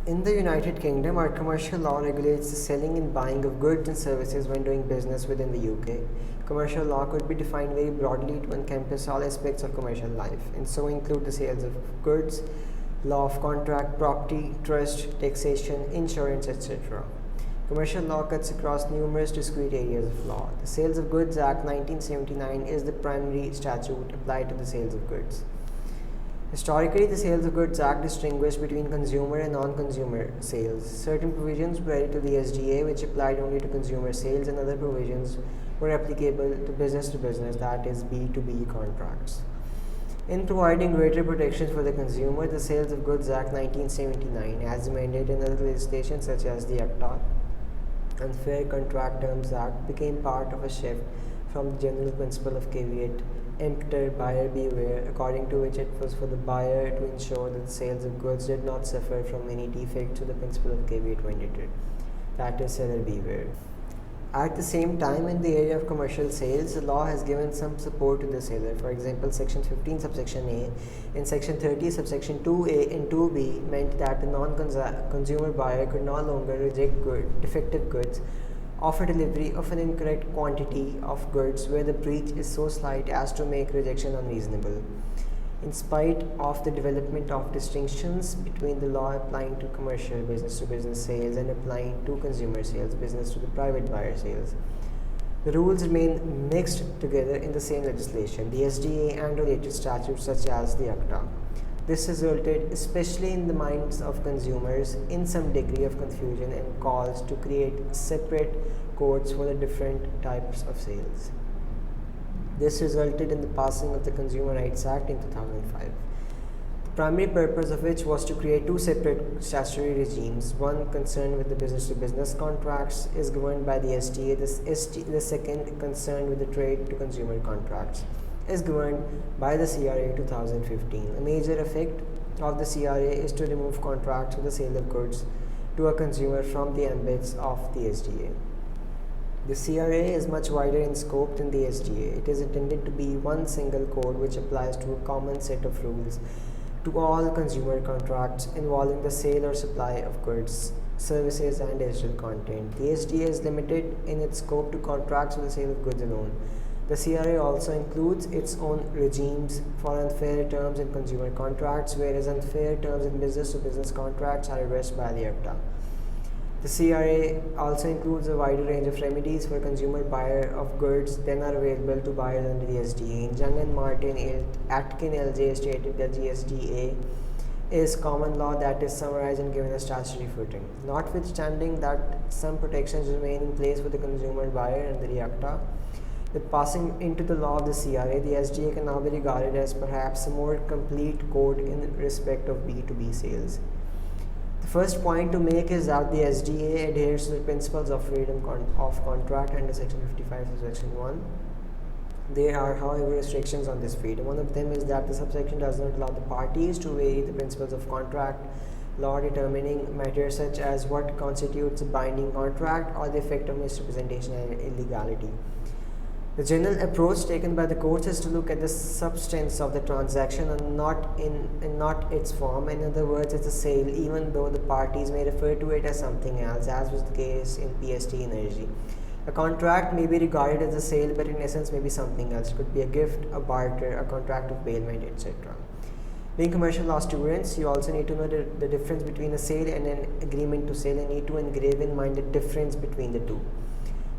In the United Kingdom, our commercial law regulates the selling and buying of goods and services when doing business within the UK. Commercial law could be defined very broadly to encompass all aspects of commercial life, and so include the sales of goods, law of contract, property, trust, taxation, insurance, etc. Commercial law cuts across numerous discrete areas of law. The Sales of Goods Act 1979 is the primary statute applied to the sales of goods. Historically, the Sales of Goods Act distinguished between consumer and non-consumer sales. Certain provisions related to the SDA, which applied only to consumer sales, and other provisions were applicable to business, that is B2B contracts. In providing greater protections for the consumer, the Sales of Goods Act 1979, as amended in other legislation such as the ACTA and Fair Contract Terms Act, became part of a shift from the general principle of caveat emptor, buyer beware, according to which it was for the buyer to ensure that the sales of goods did not suffer from any defect to the principle of caveat emptor, that is, seller beware. At the same time, in the area of commercial sales, the law has given some support to the seller. For example, Section 15, subsection A, and Section 30, subsection 2A and 2B meant that the non-consumer buyer could no longer reject defective goods, offer delivery of an incorrect quantity of goods where the breach is so slight as to make rejection unreasonable. In spite of the development of distinctions between the law applying to commercial business-to-business sales and applying to consumer sales, business to the private buyer sales, the rules remain mixed together in the same legislation, the SDA and related statutes such as the ACTA. This resulted, especially in the minds of consumers, in some degree of confusion and calls to create separate codes for the different types of sales. This resulted in the passing of the Consumer Rights Act in 2005. The primary purpose of which was to create two separate statutory regimes. One concerned with the business-to-business contracts is governed by the SDA. The second, concerned with the trade-to-consumer contracts, is governed by the CRA 2015. A major effect of the CRA is to remove contracts for the sale of goods to a consumer from the ambits of the SDA. The CRA is much wider in scope than the SDA. It is intended to be one single code which applies to a common set of rules to all consumer contracts involving the sale or supply of goods, services, and digital content. The SDA is limited in its scope to contracts for the sale of goods alone. The CRA also includes its own regimes for unfair terms in consumer contracts, whereas unfair terms in business-to-business contracts are addressed by the ACTA. The CRA also includes a wider range of remedies for consumer buyer of goods than are available to buyers under the SDA. In Young and Martin, Atkin LJ stated that the SDA is common law that is summarized and given a statutory footing. Notwithstanding that some protections remain in place for the consumer buyer under the ACTA, with passing into the law of the CRA, the SDA can now be regarded as perhaps a more complete code in respect of B2B sales. The first point to make is that the SDA adheres to the principles of freedom of contract under Section 55 subsection 1. There are, however, restrictions on this freedom. One of them is that the subsection does not allow the parties to vary the principles of contract law, determining matters such as what constitutes a binding contract or the effect of misrepresentation and illegality. The general approach taken by the courts is to look at the substance of the transaction and not its form. In other words, it's a sale, even though the parties may refer to it as something else, as was the case in PST Energy. A contract may be regarded as a sale, but in essence may be something else. It could be a gift, a barter, a contract of bailment, etc. Being commercial law students, you also need to know the difference between a sale and an agreement to sell, and need to engrave in mind the difference between the two.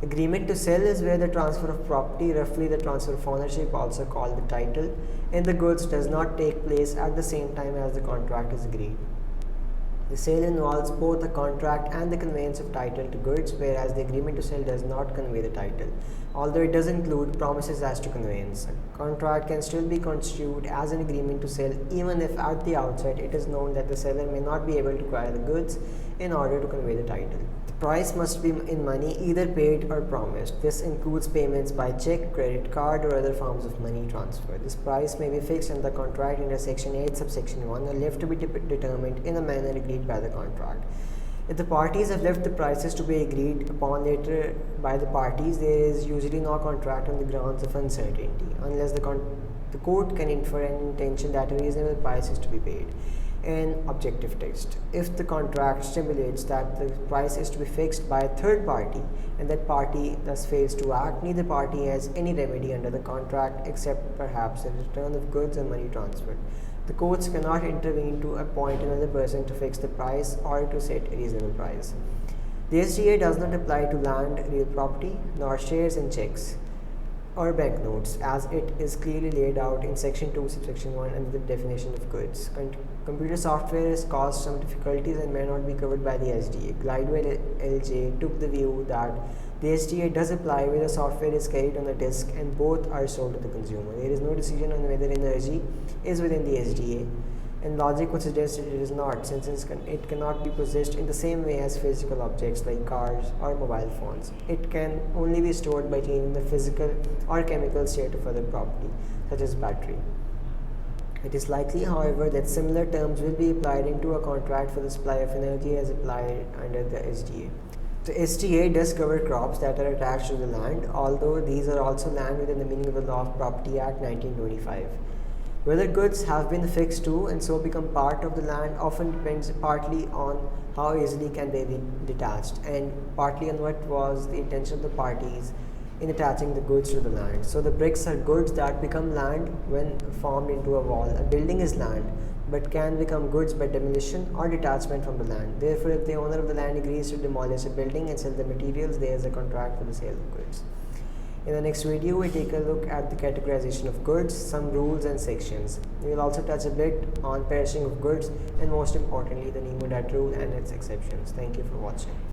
Agreement to sell is where the transfer of property, roughly the transfer of ownership, also called the title, and the goods does not take place at the same time as the contract is agreed. The sale involves both a contract and the conveyance of title to goods, whereas the agreement to sell does not convey the title, although it does include promises as to conveyance. A contract can still be construed as an agreement to sell, even if at the outset it is known that the seller may not be able to acquire the goods in order to convey the title. The price must be in money, either paid or promised. This includes payments by check, credit card, or other forms of money transfer. This price may be fixed in the contract under Section 8, subsection 1, or left to be determined in a manner agreed by the contract. If the parties have left the prices to be agreed upon later by the parties, there is usually no contract on the grounds of uncertainty, unless the court can infer an intention that a reasonable price is to be paid. in objective text. If the contract stipulates that the price is to be fixed by a third party and that party thus fails to act, neither party has any remedy under the contract except perhaps the return of goods and money transferred. The courts cannot intervene to appoint another person to fix the price or to set a reasonable price. The SDA does not apply to land, real property, nor shares and checks or banknotes, as it is clearly laid out in Section 2, Subsection 1 under the definition of goods. Computer software has caused some difficulties and may not be covered by the SDA. Glidewell LJ took the view that the SDA does apply where the software is carried on a disk and both are sold to the consumer. There is no decision on whether energy is within the SDA, and logic would suggest that it is not, since it cannot be possessed in the same way as physical objects like cars or mobile phones. It can only be stored by changing the physical or chemical state of other property, such as battery. It is likely, however, that similar terms will be applied into a contract for the supply of energy as applied under the SDA. The SDA does cover crops that are attached to the land, although these are also land within the meaning of the Law of Property Act 1925. Whether goods have been fixed to and so become part of the land often depends partly on how easily can they be detached and partly on what was the intention of the parties in attaching the goods to the land. So the bricks are goods that become land when formed into a wall. A building is land but can become goods by demolition or detachment from the land. Therefore, if the owner of the land agrees to demolish a building and sell the materials, there is a contract for the sale of goods. In the next video, we take a look at the categorization of goods, some rules and sections. We will also touch a bit on perishing of goods and most importantly the Nemo Dat rule and its exceptions. Thank you for watching.